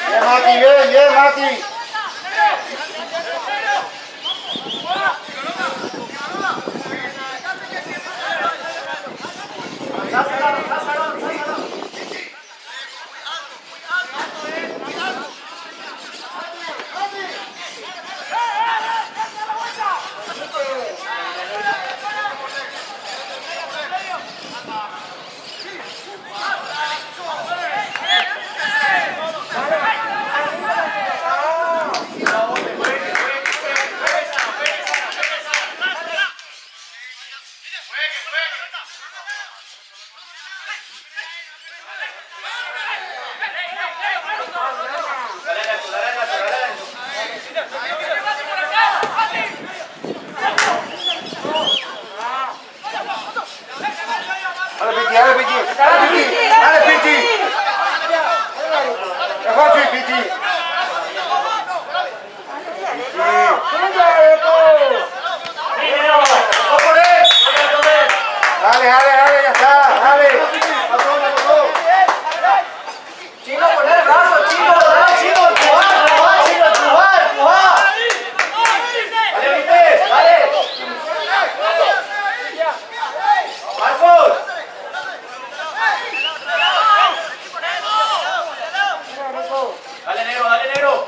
Bien, Mati, bien, bien, Mati. Dale, Piti, dale, Piti, dale, Piti. Mejor sí, Piti. Dale, dale, dale, ya está, dale. Chino, poner el brazo, Chino, Chino, empujar, Chino, empujar. Dale, Vites, dale. Marcos. Dale, negro, dale, negro.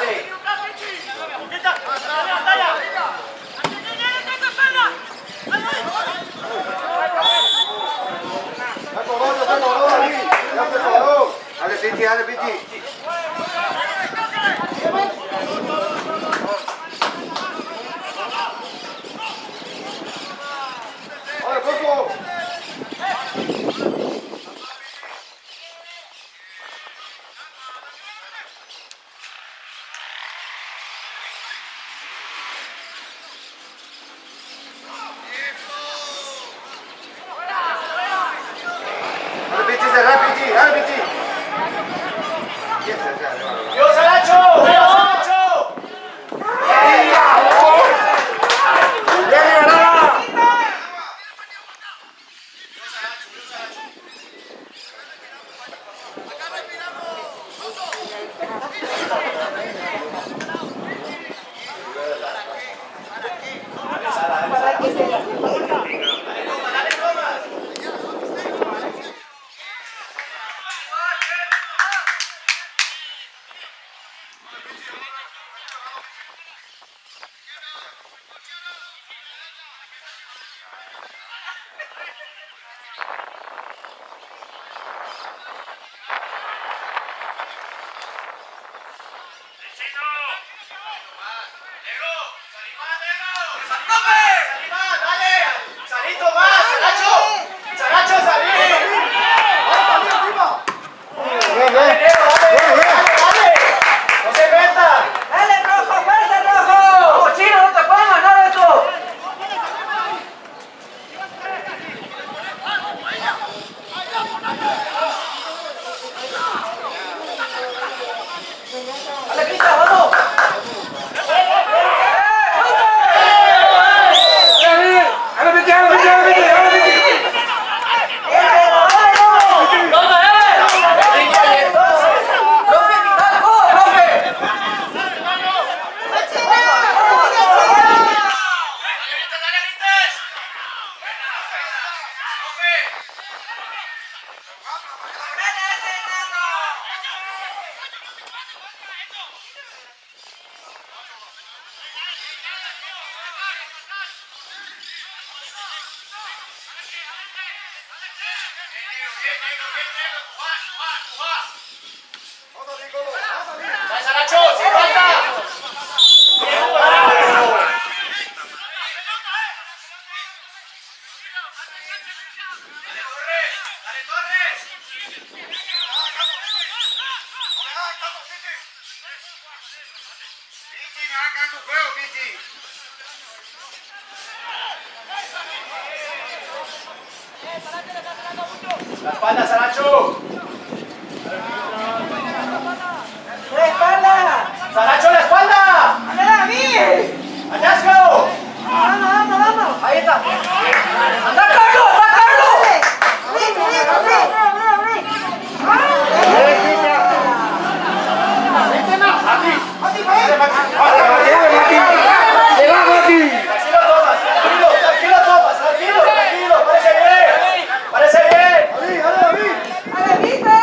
dale. Dale, Pichi, dale, Pichi. ¡Dale, Coco! Dale, Pichi, cerrar, Pichi, dale, Pichi. ¡Dios, Saracho! ¡Dios, Saracho! La espalda, Saracho. ¡La espalda! Saracho, la espalda. ¡Anda, bien! ¡Hallazgo! ¡Vamos! Ahí está. ¡Anda, Carlos! ¡Anda, Carlos! Tranquilo, Tomás, tranquilo. Parece bien. ¡A la vista!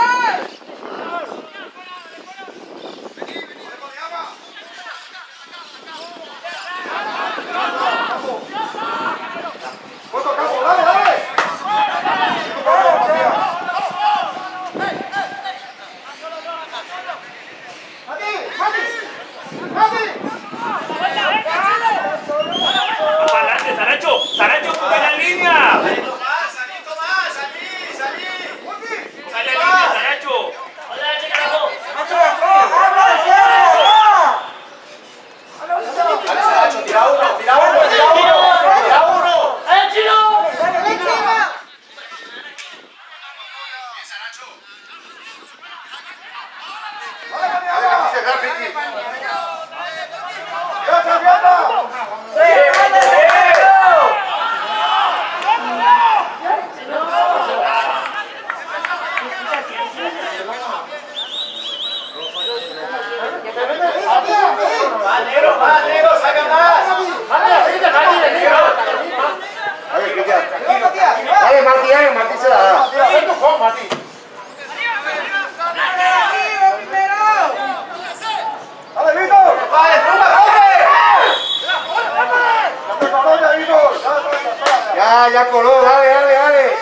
ya coló, dale, dale, dale.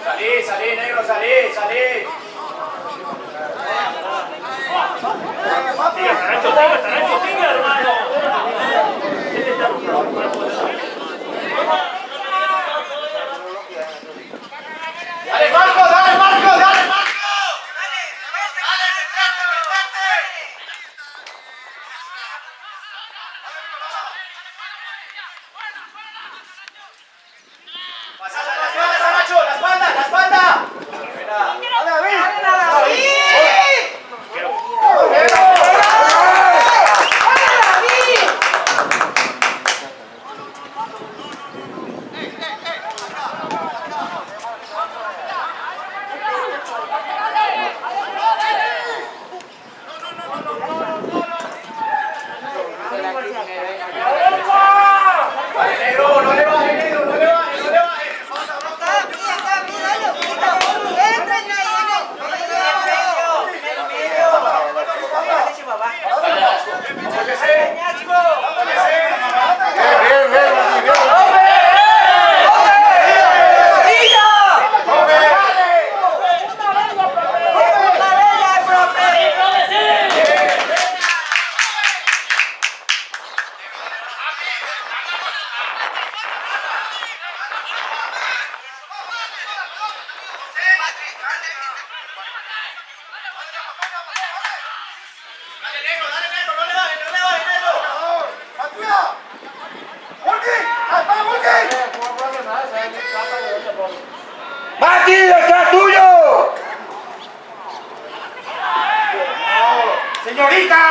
Salí, salí, negro, salí, salí. Sigue, hermano. Dale, Marco, dale, Marco, dale, Marco. Pasás a la espalda, Nacho, la espalda, la espalda. Vale, negro, no le bajes, negro, no le bajes, no le bajes. Bien, bien, bien. Dale, negro, no le bajes, negro. ¡Mati, detrás tuyo! ¡Señorita!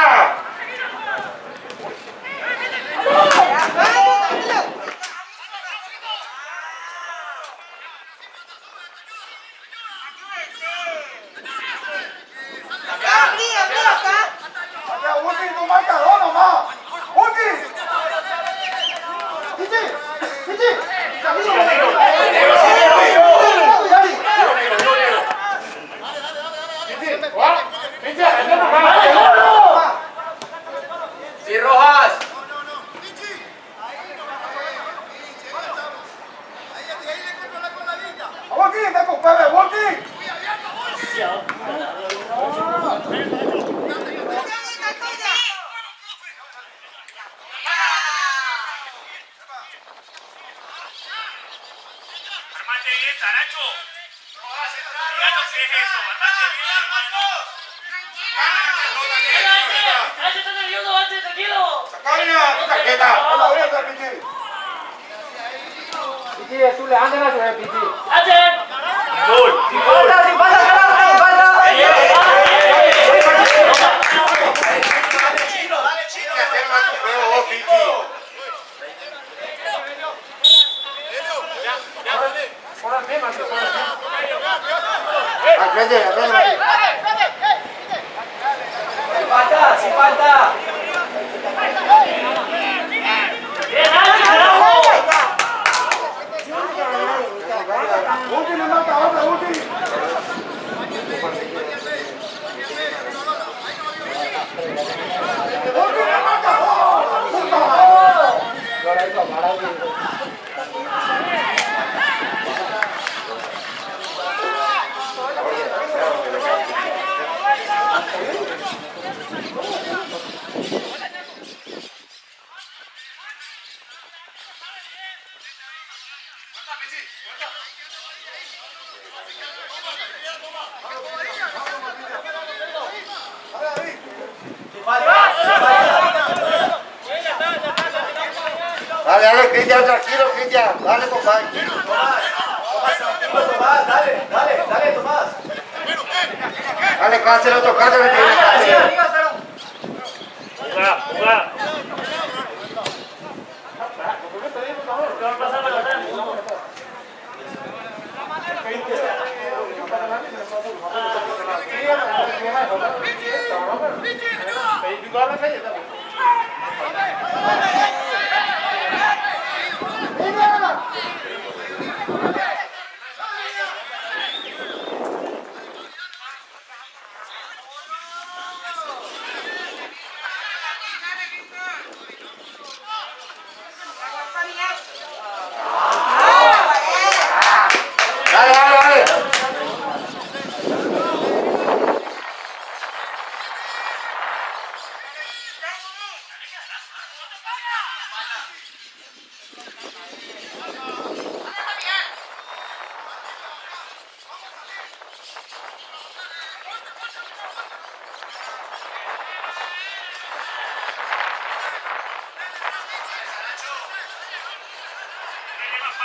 Sí, Rojas. Armate bien, Saracho. Ya no sé eso, armate bien, hermano. ¡Ay, está nervioso, Bache, tranquilo! ¡Sacale tu tarjeta! ¡Bache! ¡Gol! Sin falta, sin falta, carajo, sin falta. Dale, chino, dale, chino. Hay que hacer más tu juego, vos, Pichi. Al frente, al frente. Sin falta, sin falta. ¡Bien, Nacho, carajo! Dale, dale, Cristian, tranquilo, Cristian. Dale, compadre. Tomás, tranquilo, Tomás, dale, dale, dale, Tomás. Dale, cáncelo, tocando, me tiene cáncelo. ¡Jugá, jugá! ¿Qué va a pasar para ganar?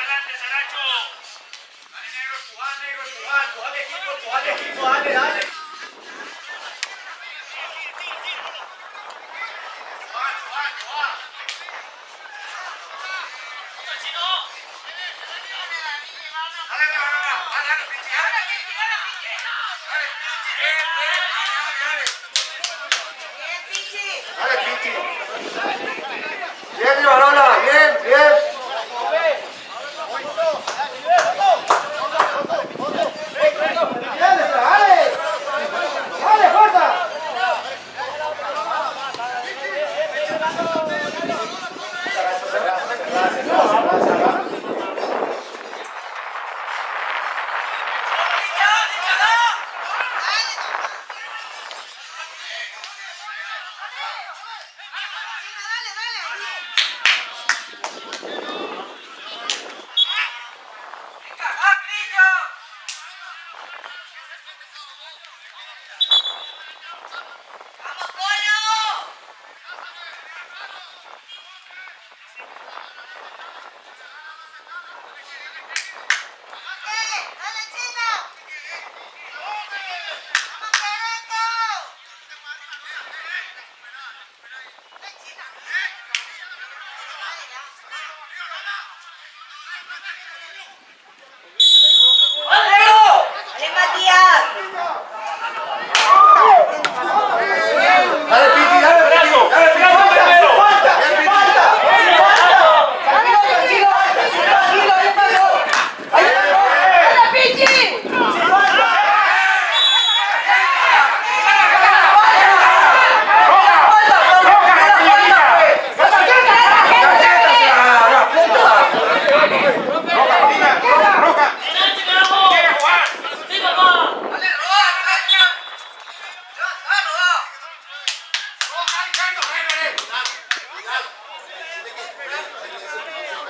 adelante, Saracho. Dale, negro, empujale equipo, dale. Dale, Pichi. Bien, Ibarola, bien. Dale, fuerza.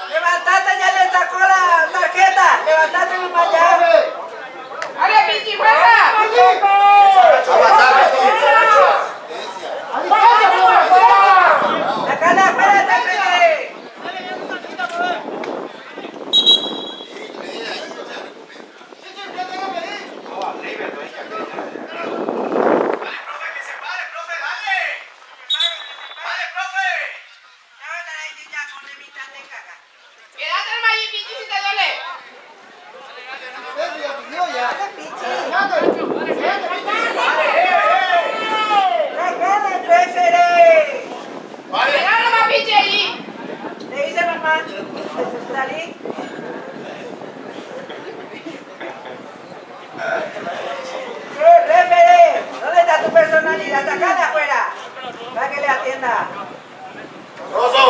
Levantate, ya le sacó la tarjeta. Levantate mi allá. ¡Dale, Pichi, fuerza! Acá la espérate, Pichi. Quédate hermano y Pichi si te duele. Quédate nomás Pichi ahí. Le dice mamá, salí. Refe, ¿dónde está tu personalidad? Sacala afuera, para que le atienda. Rosso.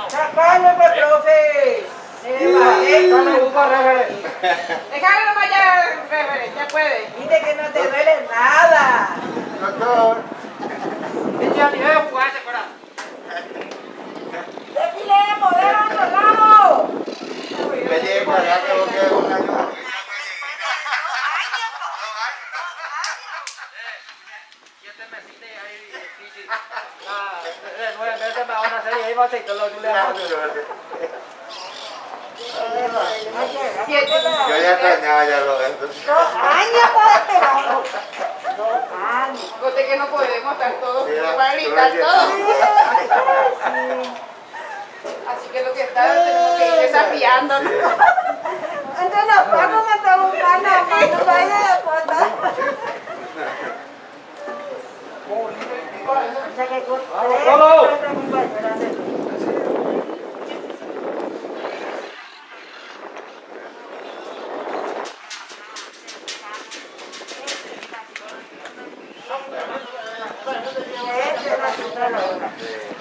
Sacalo, pues, profe. Déjalo nomás ya, Reverend, ya puede. Dice que no te duele nada. Doctor. Desfilemos, déjanos, vamos. Me llevo acá que vos quedas un año. Yo ya extrañaba ya Roberto. 2 años para esperarlo. 2 años. Cote que no podemos estar todos Mira, para gritar tú lo todos. Sí. Así que lo que está tenemos que ir desafiando. Entre los cuatro me está buscando, no vaya a la puerta. O sea que con 3 compañeras de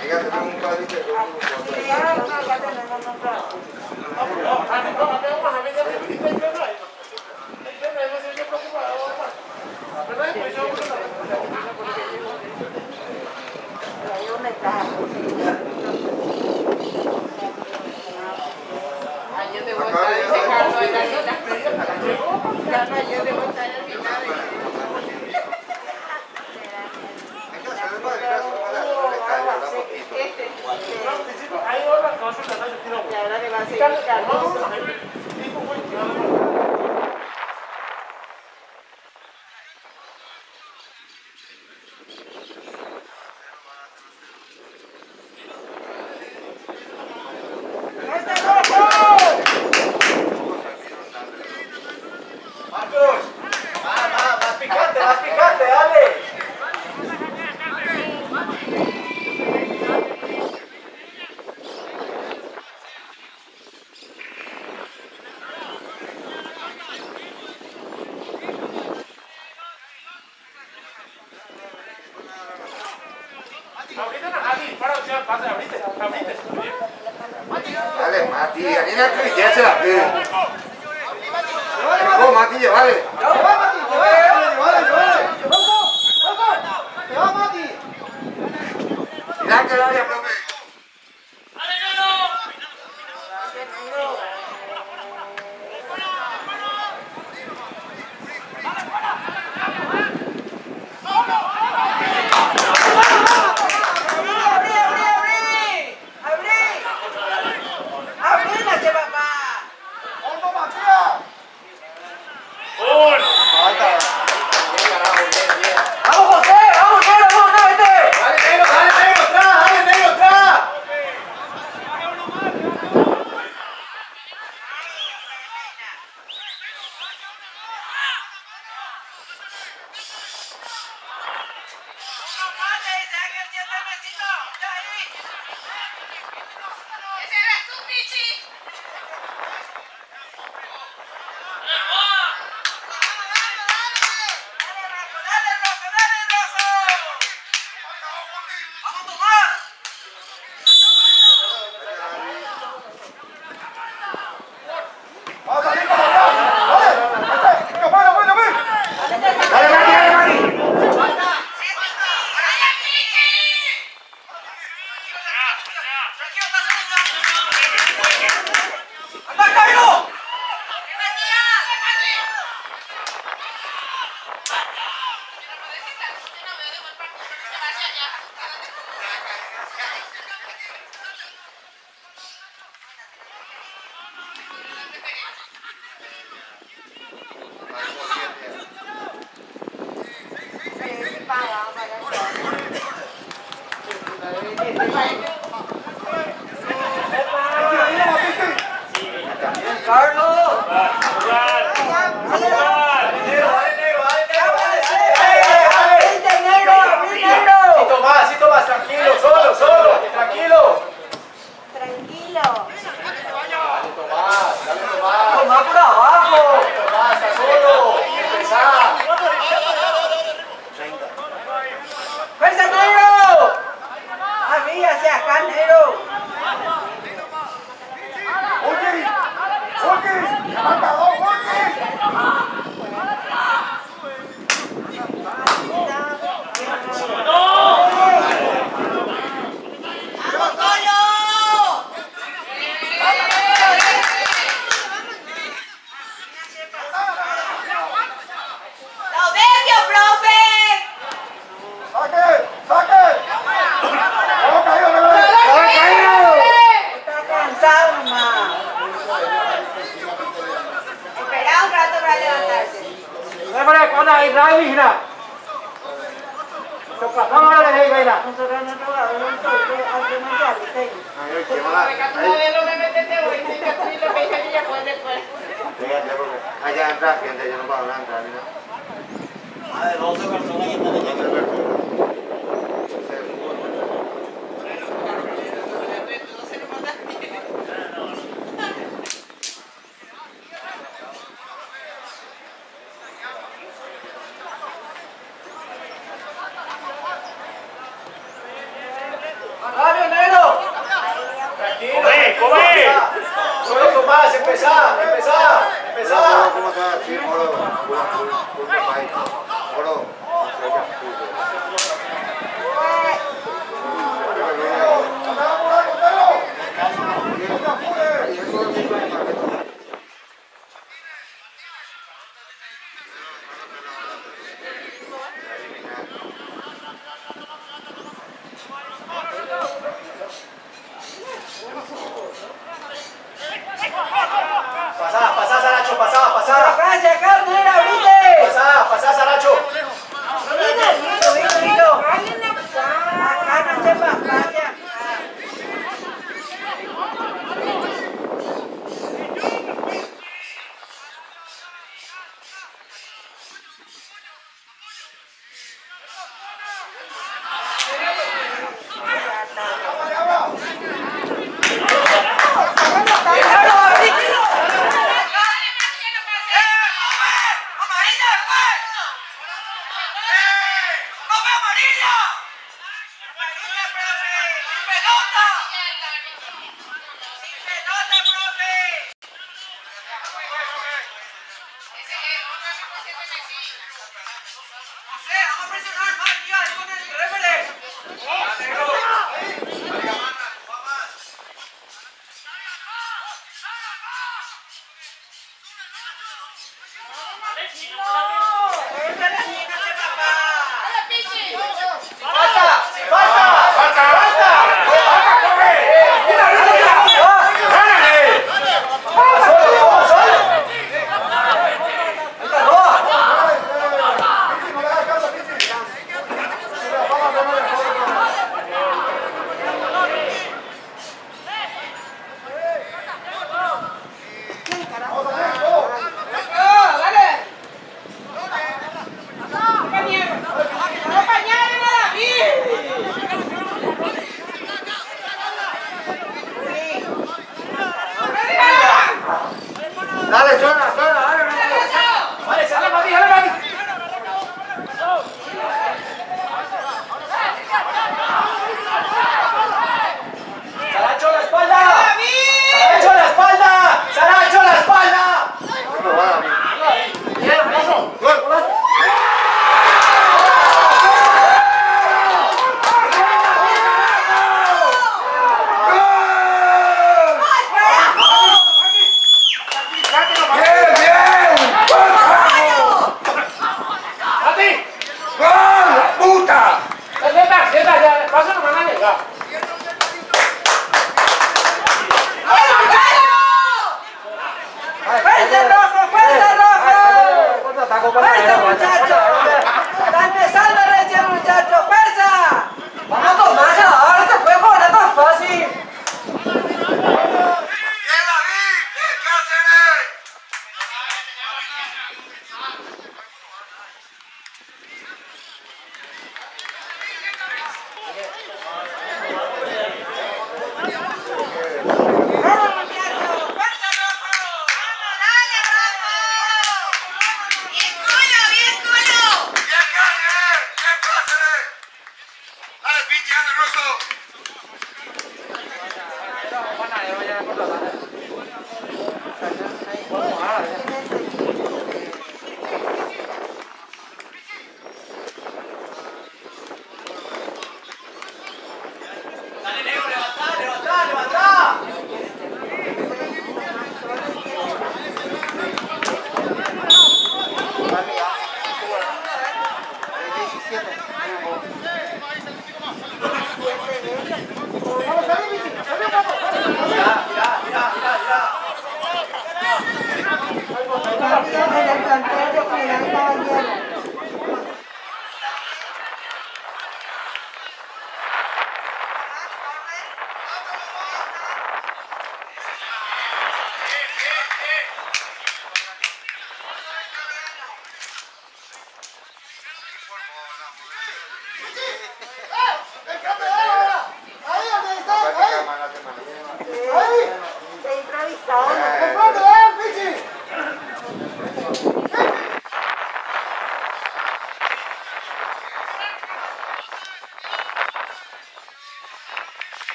Venga, tenemos un padrito Ayer debo estar ese Carlos en la vida. Carlos, ayer debo estar en el final. Dale, Mati, Anina, que ya se la pide. ¿Cómo, Mati? Vale. Mira que la área, profe. ¡Vamos, José! ¡Vamos, Negro! ¡Vamos, no, vete! ¡Dale, Negro, atrás! ¡Dale, Negro, atrás! ¡Ese eres tú, Pichi! ¡Carlos! Sí, Tomás, tranquilo, solo, tranquilo. Tranquilo. Tomás por abajo. Tomás, está solo. Empezá. ¡Fuerza, Negro! Amiga, hacia acá, Negro. Allá entra gente, yo no puedo hablar, entrar, mira. Más de 12 personas que están ¡Dale, Negro! Tranquilo. ¡Come! Solo Tomás, empezá. ¿Cómo está? Sí, moro. Moro. Pasá, Saracho, pasá. ¡Acá, Negro, ahorita! Pasá, Saracho. Vino.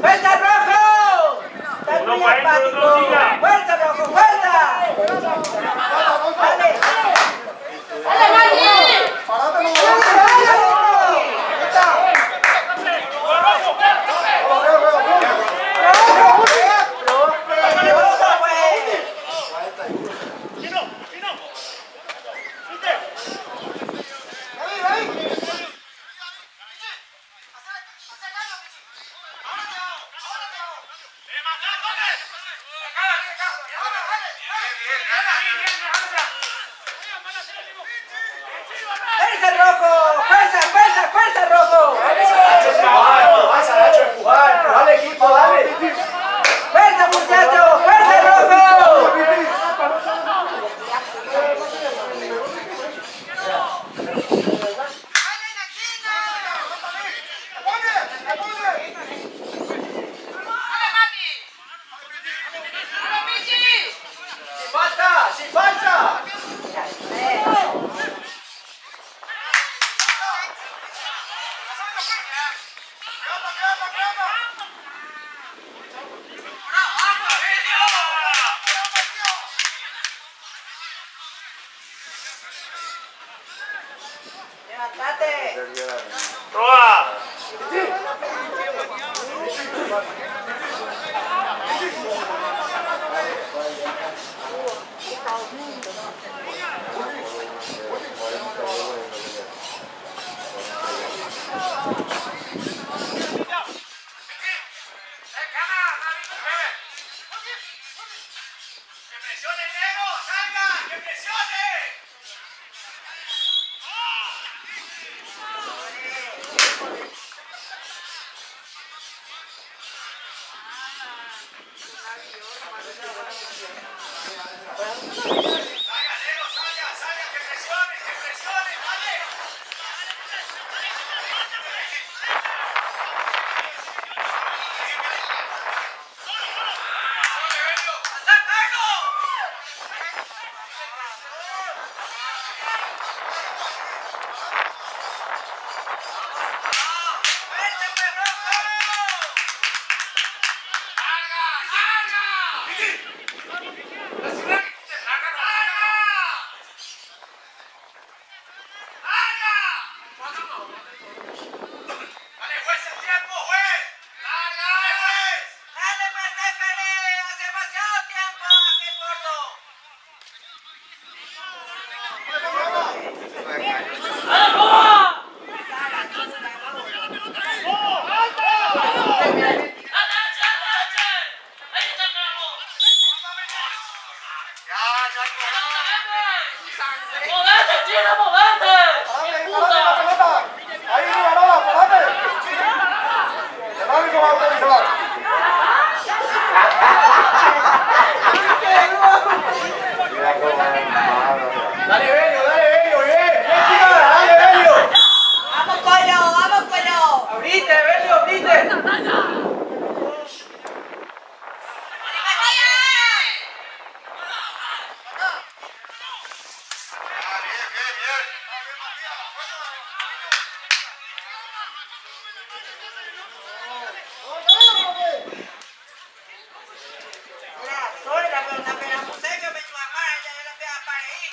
¡Fuerza, rojo! Estás Uno muy para adentro, apático. otro siga. ¡Fuerza, rojo, fuerza! ¡Dale! ¡Dale, Maggi! ¡Fuerza, rojo! ¡Fuerza, fuerza, fuerza, rojo! Dale, equipo, dale. ¡Fuerza, muchachos! ¡Fuerza, rojo! ¡Sin falta! ¡Sin falta! ¡Levántate! Roa. ¡Que presione, Diego! ¡Salga! ¡Que presione! ¡Salga, Diego! ¡Salga! ¡Salga! ¡Que presione! ¡Que presione! ¡Dale! ¡Dale, juez, el tiempo, juez! ¡Larga, juez! ¡Dale, Martéfele! ¡Hace demasiado tiempo, aquel gordo! ¡Dale, Belio! ¡Dale, Belio! ¡Bien! ¡Bien, tirada! ¡Dale, Belio! ¡Vamos, pollo! ¡Vamos, pollo! ¡Abrite, Belio! ¡Abrite! Mira, soy la música que me llama, ya la voy a parar ahí.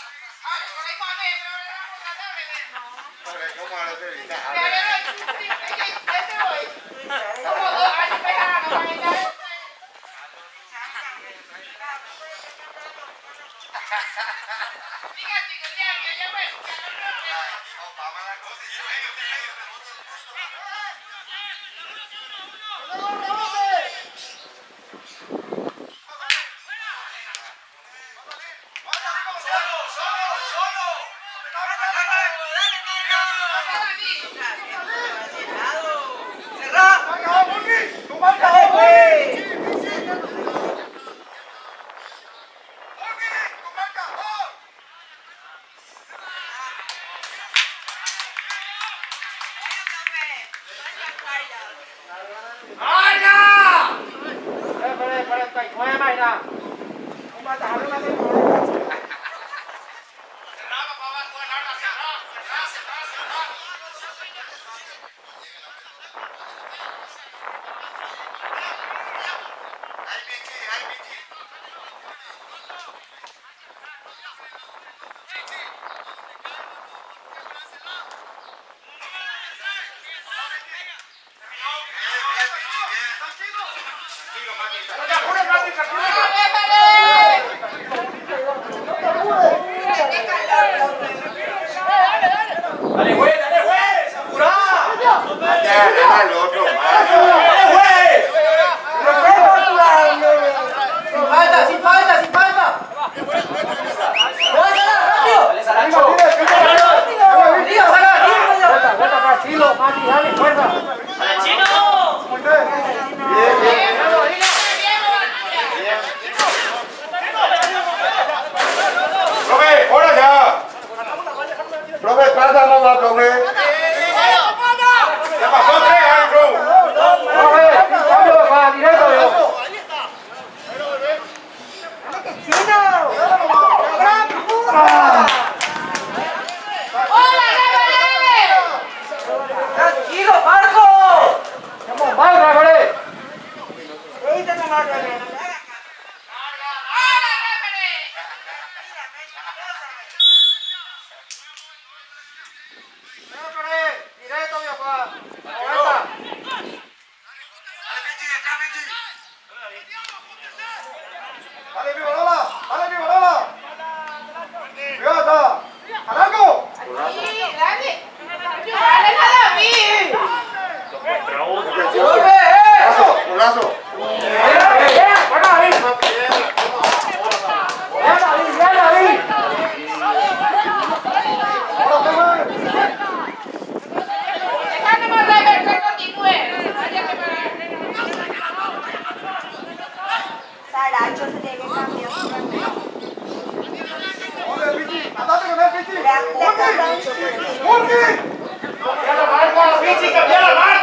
¡Dale, güey! Dale, güey, apurá. Ya, deja el otro. Dale, güey. Sin falta. Dale, Saracho. Vuelta acá, Chilo, Mati, dale, fuerza. Bien. Profe, ahora ya. Profe, pasa nomás, profe. Ya pasó 3, árbitro. Profe, cambio para directo, yo. Tranquilo, Marco. Vamos, Marco, vale. Directo, mi papá. Vuelta. Dale, mi balola. Cuidado. ¡Arranco! ¡Golazo! Saracho se tiene que cambiar su camino. ¡Andate con él, Pichi! Le cambia mucho. ¡Murky! Pichi, cambiá la mano.